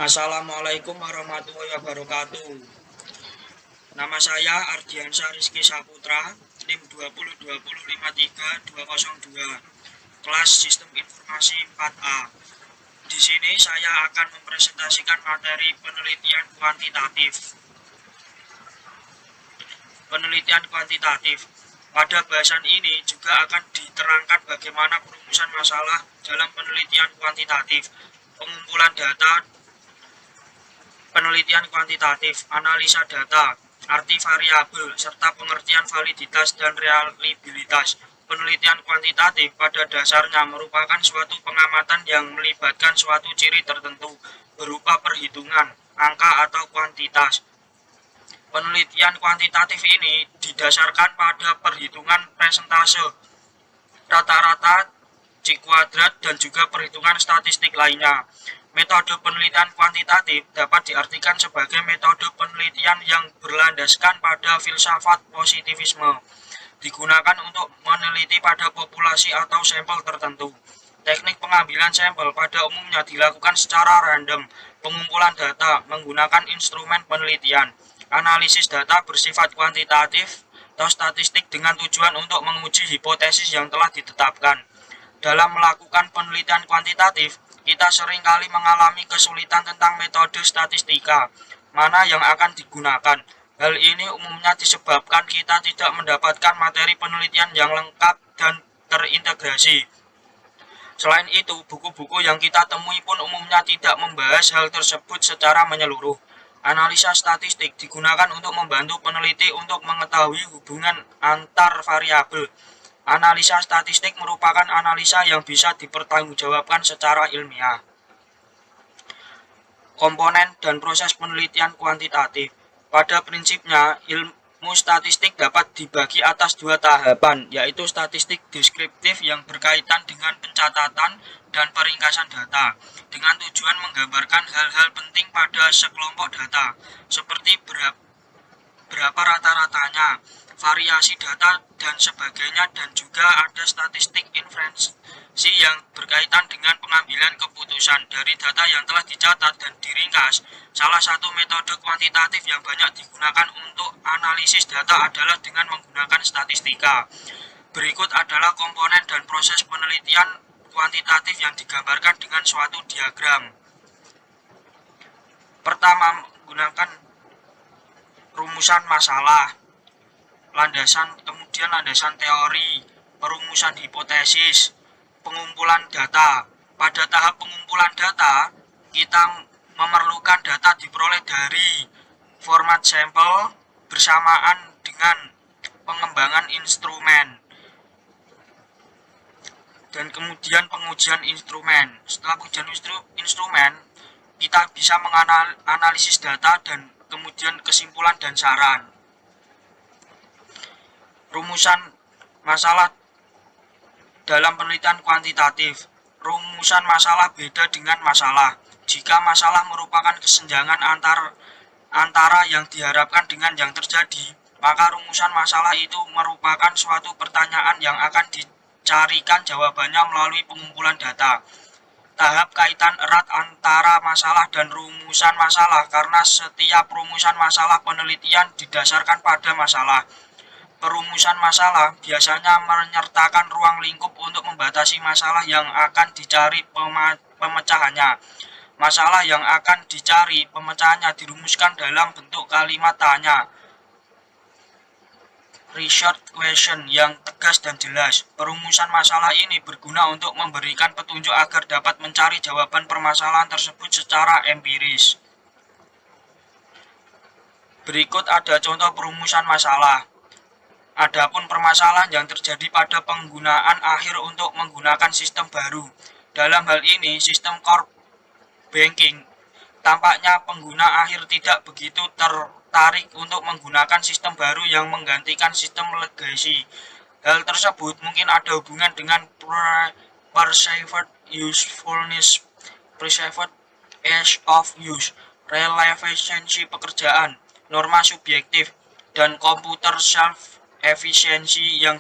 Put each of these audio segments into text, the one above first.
Assalamualaikum warahmatullahi wabarakatuh. Nama saya Ardiansyah Rizky Saputra, NIM 202053202, kelas Sistem Informasi 4A. Di sini saya akan mempresentasikan materi penelitian kuantitatif. Penelitian kuantitatif. Pada bahasan ini juga akan diterangkan bagaimana perumusan masalah dalam penelitian kuantitatif, pengumpulan data, penelitian kuantitatif, analisa data, arti variabel, serta pengertian validitas dan reliabilitas. Penelitian kuantitatif pada dasarnya merupakan suatu pengamatan yang melibatkan suatu ciri tertentu berupa perhitungan, angka atau kuantitas. Penelitian kuantitatif ini didasarkan pada perhitungan persentase, rata-rata, C-kuadrat, dan juga perhitungan statistik lainnya. Metode penelitian kuantitatif dapat diartikan sebagai metode penelitian yang berlandaskan pada filsafat positivisme, digunakan untuk meneliti pada populasi atau sampel tertentu. Teknik pengambilan sampel pada umumnya dilakukan secara random, pengumpulan data menggunakan instrumen penelitian. Analisis data bersifat kuantitatif atau statistik dengan tujuan untuk menguji hipotesis yang telah ditetapkan. Dalam melakukan penelitian kuantitatif, kita seringkali mengalami kesulitan tentang metode statistika, mana yang akan digunakan. Hal ini umumnya disebabkan kita tidak mendapatkan materi penelitian yang lengkap dan terintegrasi. Selain itu, buku-buku yang kita temui pun umumnya tidak membahas hal tersebut secara menyeluruh. Analisa statistik digunakan untuk membantu peneliti untuk mengetahui hubungan antar variabel. Analisa statistik merupakan analisa yang bisa dipertanggungjawabkan secara ilmiah. Komponen dan proses penelitian kuantitatif. Pada prinsipnya, ilmu statistik dapat dibagi atas dua tahapan, yaitu statistik deskriptif yang berkaitan dengan pencatatan dan peringkasan data, dengan tujuan menggambarkan hal-hal penting pada sekelompok data, seperti berapa rata-ratanya, variasi data, dan sebagainya, dan juga ada statistik inferensi yang berkaitan dengan pengambilan keputusan dari data yang telah dicatat dan diringkas. Salah satu metode kuantitatif yang banyak digunakan untuk analisis data adalah dengan menggunakan statistika. Berikut adalah komponen dan proses penelitian kuantitatif yang digambarkan dengan suatu diagram. Pertama, menggunakan rumusan masalah, kemudian landasan teori, perumusan hipotesis, pengumpulan data. Pada tahap pengumpulan data, kita memerlukan data diperoleh dari format sampel bersamaan dengan pengembangan instrumen dan kemudian pengujian instrumen. Setelah pengujian instrumen, kita bisa menganalisis data dan kemudian kesimpulan dan saran. Rumusan masalah dalam penelitian kuantitatif. Rumusan masalah beda dengan masalah. Jika masalah merupakan kesenjangan antara yang diharapkan dengan yang terjadi, maka rumusan masalah itu merupakan suatu pertanyaan yang akan dicarikan jawabannya melalui pengumpulan data. Tahap kaitan erat antara masalah dan rumusan masalah karena setiap rumusan masalah penelitian didasarkan pada masalah. Perumusan masalah biasanya menyertakan ruang lingkup untuk membatasi masalah yang akan dicari pemecahannya. Masalah yang akan dicari pemecahannya dirumuskan dalam bentuk kalimat tanya, research question, yang tegas dan jelas. Perumusan masalah ini berguna untuk memberikan petunjuk agar dapat mencari jawaban permasalahan tersebut secara empiris. Berikut ada contoh perumusan masalah. Adapun permasalahan yang terjadi pada penggunaan akhir untuk menggunakan sistem baru. Dalam hal ini, sistem core banking. Tampaknya pengguna akhir tidak begitu tertarik untuk menggunakan sistem baru yang menggantikan sistem legacy. Hal tersebut mungkin ada hubungan dengan perceived usefulness, perceived ease of use, relevansi pekerjaan, norma subjektif, dan komputer self-efficiency yang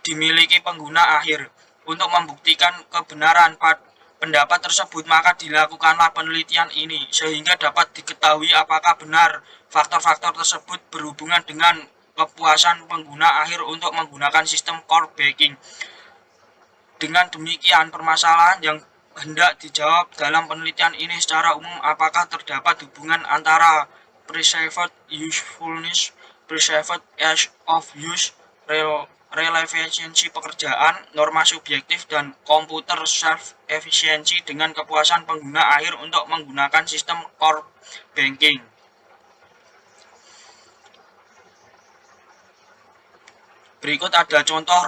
dimiliki pengguna akhir. Untuk membuktikan kebenaran pendapat tersebut, maka dilakukanlah penelitian ini sehingga dapat diketahui apakah benar faktor-faktor tersebut berhubungan dengan kepuasan pengguna akhir untuk menggunakan sistem core banking. Dengan demikian, permasalahan yang hendak dijawab dalam penelitian ini secara umum, apakah terdapat hubungan antara perceived usefulness, perceived ease of use, relevansi pekerjaan, norma subjektif, dan komputer self-efficiency dengan kepuasan pengguna akhir untuk menggunakan sistem core banking. Berikut ada contoh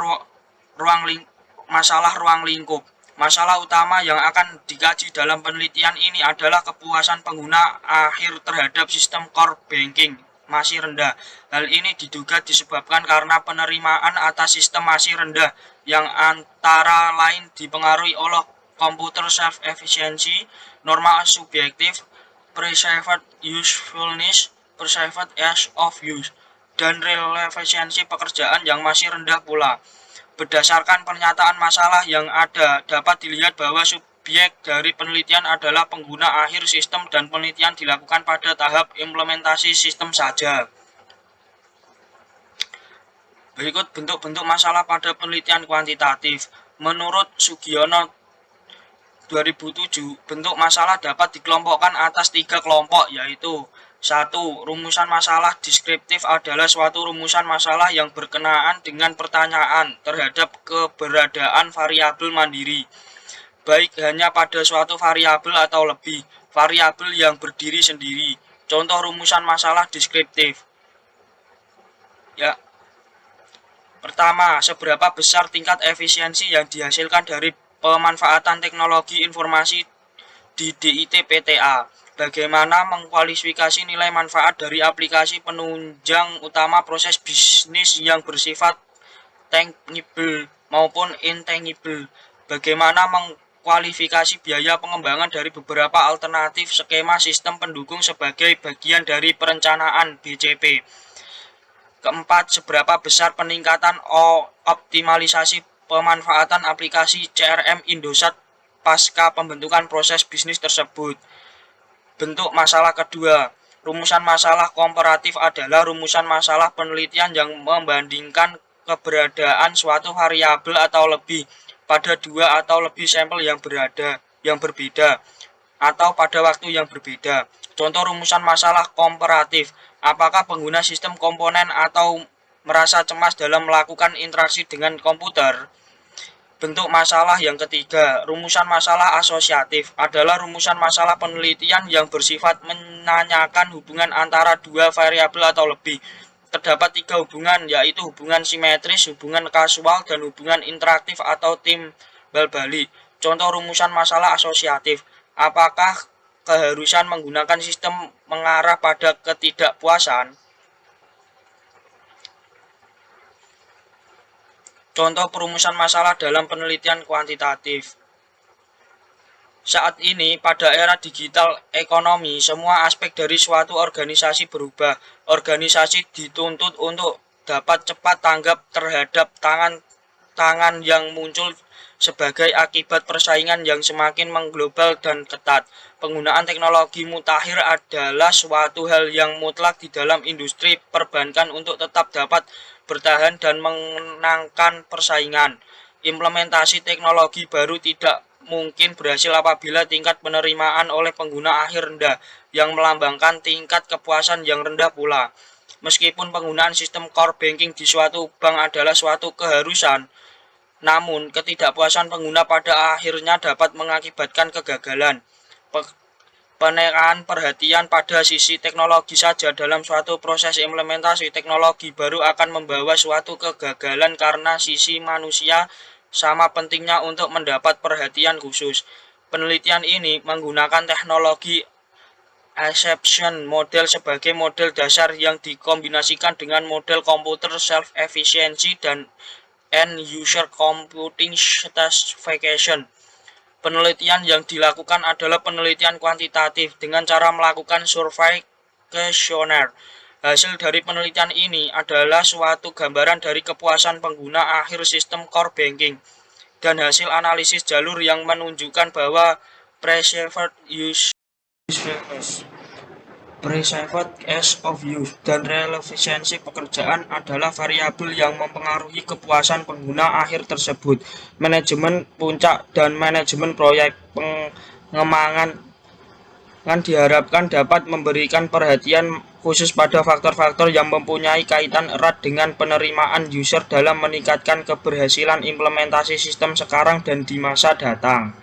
masalah ruang lingkup. Masalah utama yang akan dikaji dalam penelitian ini adalah kepuasan pengguna akhir terhadap sistem core banking masih rendah. Hal ini diduga disebabkan karena penerimaan atas sistem masih rendah yang antara lain dipengaruhi oleh komputer self-efficiency, norma subjektif, perceived usefulness, perceived ease of use, dan relevansi pekerjaan yang masih rendah pula. Berdasarkan pernyataan masalah yang ada, dapat dilihat bahwa subjek dari penelitian adalah pengguna akhir sistem dan penelitian dilakukan pada tahap implementasi sistem saja. Berikut bentuk-bentuk masalah pada penelitian kuantitatif. Menurut Sugiono 2007, bentuk masalah dapat dikelompokkan atas 3 kelompok, yaitu 1. Rumusan masalah deskriptif adalah suatu rumusan masalah yang berkenaan dengan pertanyaan terhadap keberadaan variabel mandiri, baik hanya pada suatu variabel atau lebih variabel yang berdiri sendiri. Contoh rumusan masalah deskriptif. Ya. Pertama, seberapa besar tingkat efisiensi yang dihasilkan dari pemanfaatan teknologi informasi di DIT PTA? Bagaimana mengkualifikasi nilai manfaat dari aplikasi penunjang utama proses bisnis yang bersifat tangible maupun intangible? Bagaimana mengkualifikasi biaya pengembangan dari beberapa alternatif skema sistem pendukung sebagai bagian dari perencanaan BCP? Keempat, seberapa besar peningkatan optimalisasi pemanfaatan aplikasi CRM Indosat pasca pembentukan proses bisnis tersebut? Bentuk masalah kedua. Rumusan masalah komparatif adalah rumusan masalah penelitian yang membandingkan keberadaan suatu variabel atau lebih pada 2 atau lebih sampel yang berbeda atau pada waktu yang berbeda. Contoh rumusan masalah komparatif. Apakah pengguna sistem komponen atau merasa cemas dalam melakukan interaksi dengan komputer? Bentuk masalah yang ketiga, rumusan masalah asosiatif adalah rumusan masalah penelitian yang bersifat menanyakan hubungan antara 2 variabel atau lebih. Terdapat 3 hubungan, yaitu hubungan simetris, hubungan kasual, dan hubungan interaktif atau timbal balik. Contoh rumusan masalah asosiatif. Apakah keharusan menggunakan sistem mengarah pada ketidakpuasan? Contoh perumusan masalah dalam penelitian kuantitatif. Saat ini, pada era digital ekonomi, semua aspek dari suatu organisasi berubah. Organisasi dituntut untuk dapat cepat tanggap terhadap tangan yang muncul sebagai akibat persaingan yang semakin mengglobal dan ketat. Penggunaan teknologi mutakhir adalah suatu hal yang mutlak di dalam industri perbankan untuk tetap dapat bertahan dan menangkan persaingan. Implementasi teknologi baru tidak mungkin berhasil apabila tingkat penerimaan oleh pengguna akhir rendah, yang melambangkan tingkat kepuasan yang rendah pula. Meskipun penggunaan sistem core banking di suatu bank adalah suatu keharusan, namun ketidakpuasan pengguna pada akhirnya dapat mengakibatkan kegagalan. Penekanan perhatian pada sisi teknologi saja dalam suatu proses implementasi teknologi baru akan membawa suatu kegagalan karena sisi manusia sama pentingnya untuk mendapat perhatian khusus. Penelitian ini menggunakan teknologi Acception Model sebagai model dasar yang dikombinasikan dengan model komputer self-efficiency dan end-user computing classification. Penelitian yang dilakukan adalah penelitian kuantitatif dengan cara melakukan survei kuesioner. Hasil dari penelitian ini adalah suatu gambaran dari kepuasan pengguna akhir sistem core banking. dan hasil analisis jalur yang menunjukkan bahwa preserved ease of use dan relevansi pekerjaan adalah variabel yang mempengaruhi kepuasan pengguna akhir tersebut. Manajemen puncak dan manajemen proyek pengembangan diharapkan dapat memberikan perhatian khusus pada faktor-faktor yang mempunyai kaitan erat dengan penerimaan user dalam meningkatkan keberhasilan implementasi sistem sekarang dan di masa datang.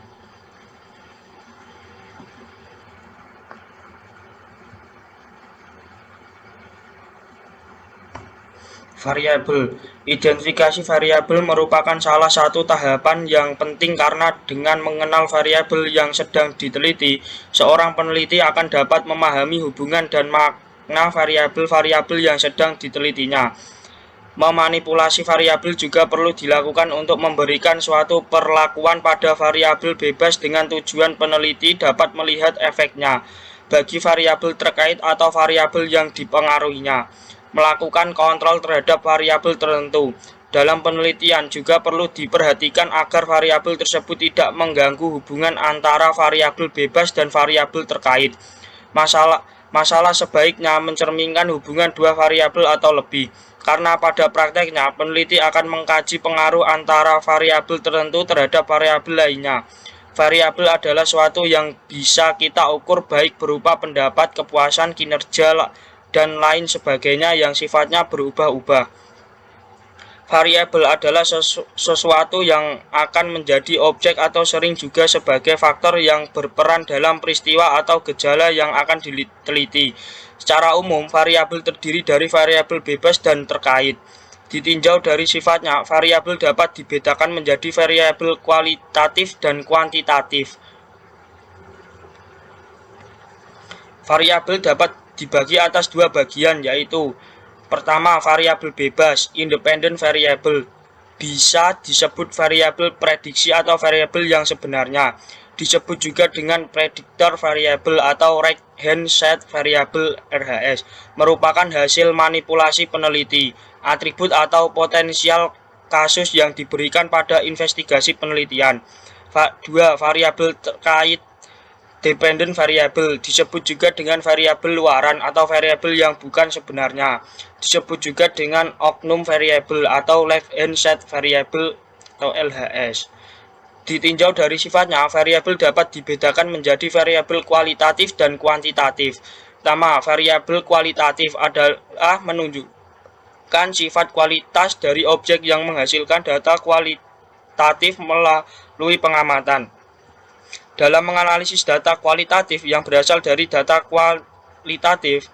Variabel. Identifikasi variabel merupakan salah satu tahapan yang penting karena dengan mengenal variabel yang sedang diteliti, seorang peneliti akan dapat memahami hubungan dan makna variabel-variabel yang sedang ditelitinya. Memanipulasi variabel juga perlu dilakukan untuk memberikan suatu perlakuan pada variabel bebas dengan tujuan peneliti dapat melihat efeknya bagi variabel terkait atau variabel yang dipengaruhinya. Melakukan kontrol terhadap variabel tertentu. Dalam penelitian juga perlu diperhatikan agar variabel tersebut tidak mengganggu hubungan antara variabel bebas dan variabel terkait. Masalah sebaiknya mencerminkan hubungan dua variabel atau lebih, karena pada prakteknya peneliti akan mengkaji pengaruh antara variabel tertentu terhadap variabel lainnya. Variabel adalah suatu yang bisa kita ukur baik berupa pendapat, kepuasan, kinerja, dan lain sebagainya yang sifatnya berubah-ubah. Variabel adalah sesuatu yang akan menjadi objek atau sering juga sebagai faktor yang berperan dalam peristiwa atau gejala yang akan diteliti. Secara umum, variabel terdiri dari variabel bebas dan terkait. Ditinjau dari sifatnya, variabel dapat dibedakan menjadi variabel kualitatif dan kuantitatif. Variabel dapat dibagi atas dua bagian, yaitu pertama, variabel bebas, independent variable, bisa disebut variabel prediksi atau variabel yang sebenarnya. Disebut juga dengan predictor variable atau right hand set variable (RHS), merupakan hasil manipulasi peneliti, atribut atau potensial kasus yang diberikan pada investigasi penelitian. Dua, variabel terkait dependent variable, disebut juga dengan variabel luaran atau variabel yang bukan sebenarnya. Disebut juga dengan oknum variable atau left hand set variable atau LHS. Ditinjau dari sifatnya, variabel dapat dibedakan menjadi variabel kualitatif dan kuantitatif. Pertama, variabel kualitatif adalah menunjukkan sifat kualitas dari objek yang menghasilkan data kualitatif melalui pengamatan. Dalam menganalisis data kualitatif yang berasal dari data kualitatif,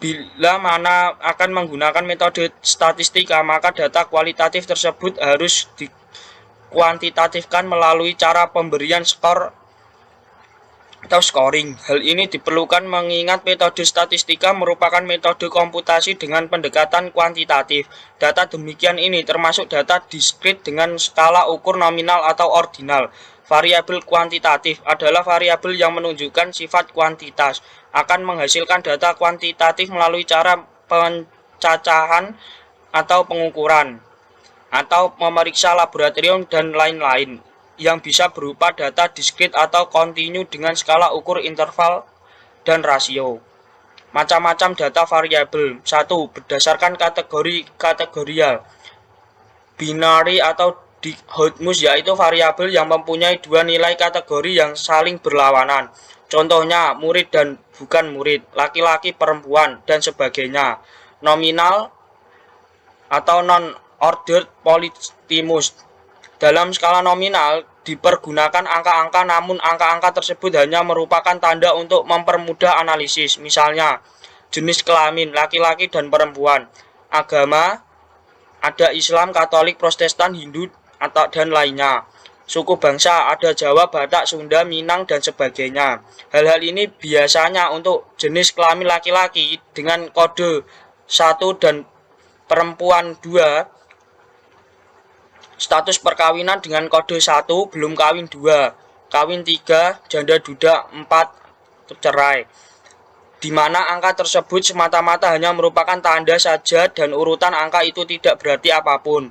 bila mana akan menggunakan metode statistika, maka data kualitatif tersebut harus dikuantitatifkan melalui cara pemberian skor atau scoring. Hal ini diperlukan mengingat metode statistika merupakan metode komputasi dengan pendekatan kuantitatif. Data demikian ini termasuk data diskrit dengan skala ukur nominal atau ordinal. Variabel kuantitatif adalah variabel yang menunjukkan sifat kuantitas, akan menghasilkan data kuantitatif melalui cara pencacahan atau pengukuran, atau memeriksa laboratorium dan lain-lain, yang bisa berupa data diskrit atau kontinu dengan skala ukur interval dan rasio. Macam-macam data variabel. 1. Berdasarkan kategori kategorial. Binary atau dichotomous, yaitu variabel yang mempunyai dua nilai kategori yang saling berlawanan. Contohnya murid dan bukan murid, laki-laki perempuan, dan sebagainya. Nominal atau non-ordered polytymous. Dalam skala nominal dipergunakan angka-angka, namun angka-angka tersebut hanya merupakan tanda untuk mempermudah analisis. Misalnya, jenis kelamin laki-laki dan perempuan, agama ada Islam, Katolik, Protestan, Hindu dan lainnya. Suku bangsa ada Jawa, Batak, Sunda, Minang, dan sebagainya. Hal-hal ini biasanya untuk jenis kelamin laki-laki dengan kode 1 dan perempuan 2, status perkawinan dengan kode 1, belum kawin 2, kawin 3, janda duda 4, cerai. Di mana angka tersebut semata-mata hanya merupakan tanda saja dan urutan angka itu tidak berarti apapun.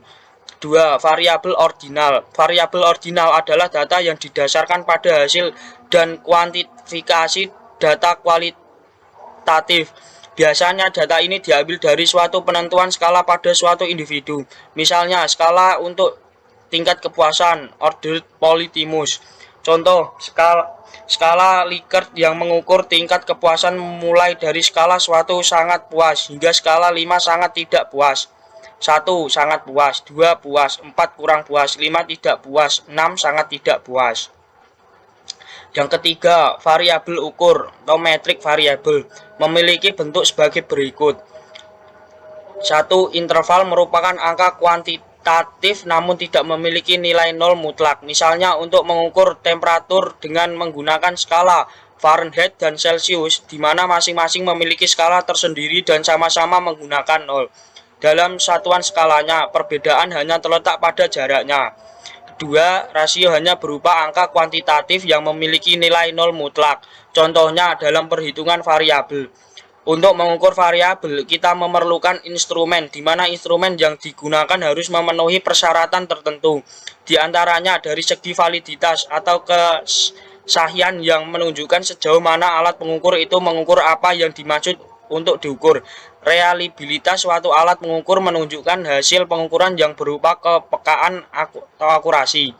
2. Variabel ordinal. Variabel ordinal adalah data yang didasarkan pada hasil dan kuantifikasi data kualitatif. Biasanya data ini diambil dari suatu penentuan skala pada suatu individu. Misalnya, skala untuk tingkat kepuasan, ordered polythymus. Contoh, skala Likert yang mengukur tingkat kepuasan mulai dari skala suatu sangat puas hingga skala 5 sangat tidak puas. 1 sangat puas, 2 puas, 4 kurang puas, 5 tidak puas, 6 sangat tidak puas. Yang ketiga, variabel ukur atau metrik variabel memiliki bentuk sebagai berikut. 1. Interval merupakan angka kuantitatif namun tidak memiliki nilai nol mutlak. Misalnya untuk mengukur temperatur dengan menggunakan skala Fahrenheit dan Celcius, di mana masing-masing memiliki skala tersendiri dan sama-sama menggunakan nol. Dalam satuan skalanya, perbedaan hanya terletak pada jaraknya. Kedua, rasio hanya berupa angka kuantitatif yang memiliki nilai nol mutlak. Contohnya dalam perhitungan variabel. Untuk mengukur variabel, kita memerlukan instrumen, di mana instrumen yang digunakan harus memenuhi persyaratan tertentu. Di antaranya dari segi validitas atau kesahihan yang menunjukkan sejauh mana alat pengukur itu mengukur apa yang dimaksud untuk diukur. Reliabilitas suatu alat pengukur menunjukkan hasil pengukuran yang berupa kepekaan atau akurasi.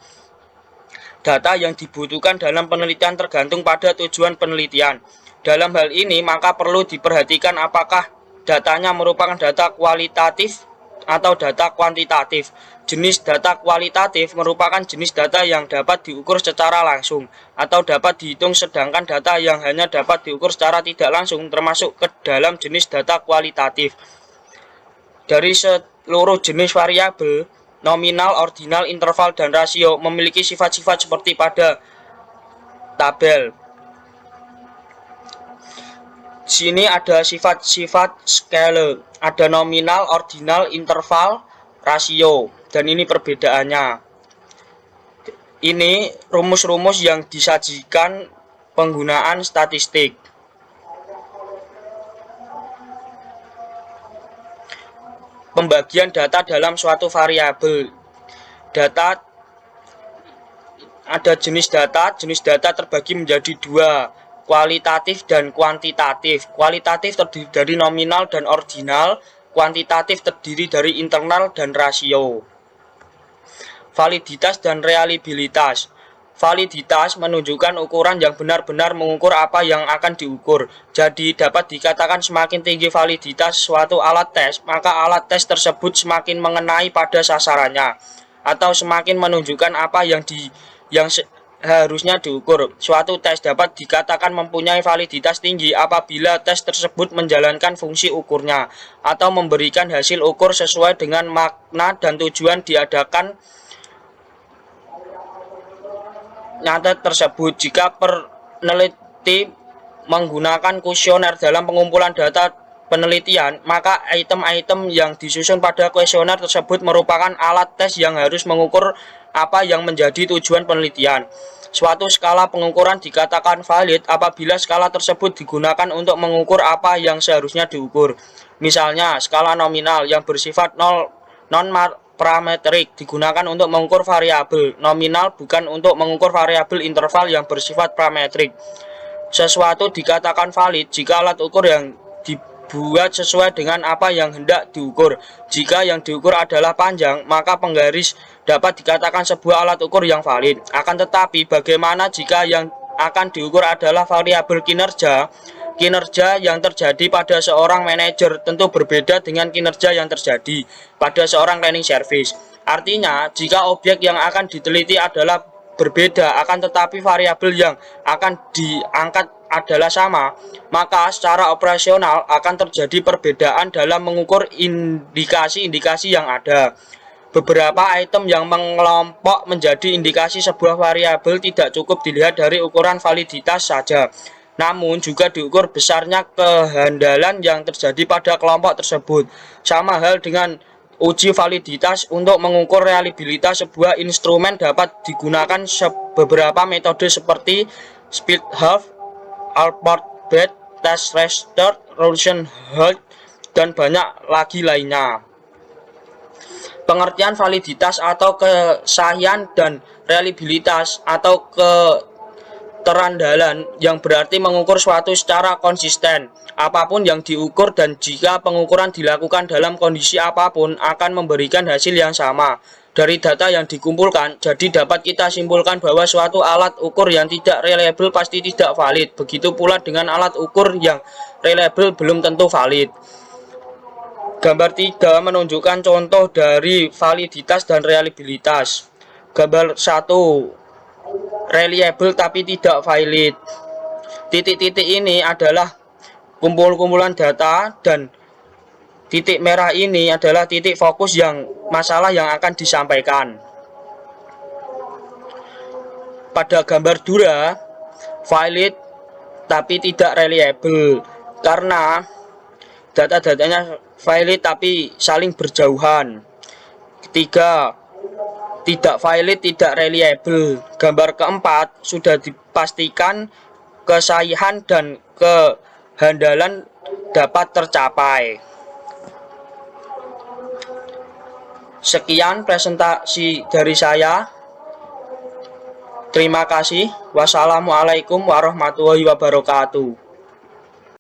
Data yang dibutuhkan dalam penelitian tergantung pada tujuan penelitian. Dalam hal ini, maka perlu diperhatikan apakah datanya merupakan data kualitatif atau data kuantitatif. Jenis data kualitatif merupakan jenis data yang dapat diukur secara langsung atau dapat dihitung, sedangkan data yang hanya dapat diukur secara tidak langsung termasuk ke dalam jenis data kualitatif. Dari seluruh jenis variabel, nominal, ordinal, interval, dan rasio memiliki sifat-sifat seperti pada tabel. Sini ada sifat-sifat skala, ada nominal, ordinal, interval, rasio, dan ini perbedaannya. Ini rumus-rumus yang disajikan penggunaan statistik. Pembagian data dalam suatu variabel. Data ada jenis data terbagi menjadi dua, kualitatif dan kuantitatif. Kualitatif terdiri dari nominal dan ordinal, kuantitatif terdiri dari internal dan rasio. Validitas dan reliabilitas. Validitas menunjukkan ukuran yang benar-benar mengukur apa yang akan diukur. Jadi dapat dikatakan semakin tinggi validitas suatu alat tes, maka alat tes tersebut semakin mengenai pada sasarannya, atau semakin menunjukkan apa yang harusnya diukur. Suatu tes dapat dikatakan mempunyai validitas tinggi apabila tes tersebut menjalankan fungsi ukurnya atau memberikan hasil ukur sesuai dengan makna dan tujuan diadakan nyata tersebut. Jika peneliti menggunakan kuesioner dalam pengumpulan data penelitian, maka item-item yang disusun pada kuesioner tersebut merupakan alat tes yang harus mengukur apa yang menjadi tujuan penelitian. Suatu skala pengukuran dikatakan valid apabila skala tersebut digunakan untuk mengukur apa yang seharusnya diukur. Misalnya, skala nominal yang bersifat non-parametrik digunakan untuk mengukur variabel nominal, bukan untuk mengukur variabel interval yang bersifat parametrik. Sesuatu dikatakan valid jika alat ukur yang dibuat sesuai dengan apa yang hendak diukur. Jika yang diukur adalah panjang, maka penggaris dapat dikatakan sebuah alat ukur yang valid. Akan tetapi, bagaimana jika yang akan diukur adalah variabel kinerja? Kinerja yang terjadi pada seorang manajer tentu berbeda dengan kinerja yang terjadi pada seorang cleaning service. Artinya, jika objek yang akan diteliti adalah berbeda, akan tetapi variabel yang akan diangkat adalah sama, maka secara operasional akan terjadi perbedaan dalam mengukur indikasi-indikasi yang ada. Beberapa item yang mengelompok menjadi indikasi sebuah variabel tidak cukup dilihat dari ukuran validitas saja, namun juga diukur besarnya kehandalan yang terjadi pada kelompok tersebut. Sama hal dengan uji validitas. Untuk mengukur reliabilitas sebuah instrumen dapat digunakan beberapa metode seperti speed half, Alport bed, test restart, Rosen halt, dan banyak lagi lainnya. Pengertian validitas atau kesahihan dan reliabilitas atau keterandalan yang berarti mengukur suatu secara konsisten. Apapun yang diukur dan jika pengukuran dilakukan dalam kondisi apapun akan memberikan hasil yang sama. Dari data yang dikumpulkan, jadi dapat kita simpulkan bahwa suatu alat ukur yang tidak reliable pasti tidak valid. Begitu pula dengan alat ukur yang reliable belum tentu valid. Gambar 3 menunjukkan contoh dari validitas dan reliabilitas. Gambar 1, reliable tapi tidak valid. Titik-titik ini adalah kumpulan data dan titik merah ini adalah titik fokus yang masalah yang akan disampaikan. Pada gambar 2, valid tapi tidak reliable karena data-datanya valid tapi saling berjauhan. Ketiga, tidak valid, tidak reliable. Gambar keempat sudah dipastikan kesahihan dan kehandalan dapat tercapai. Sekian presentasi dari saya. Terima kasih. Wassalamualaikum warahmatullahi wabarakatuh.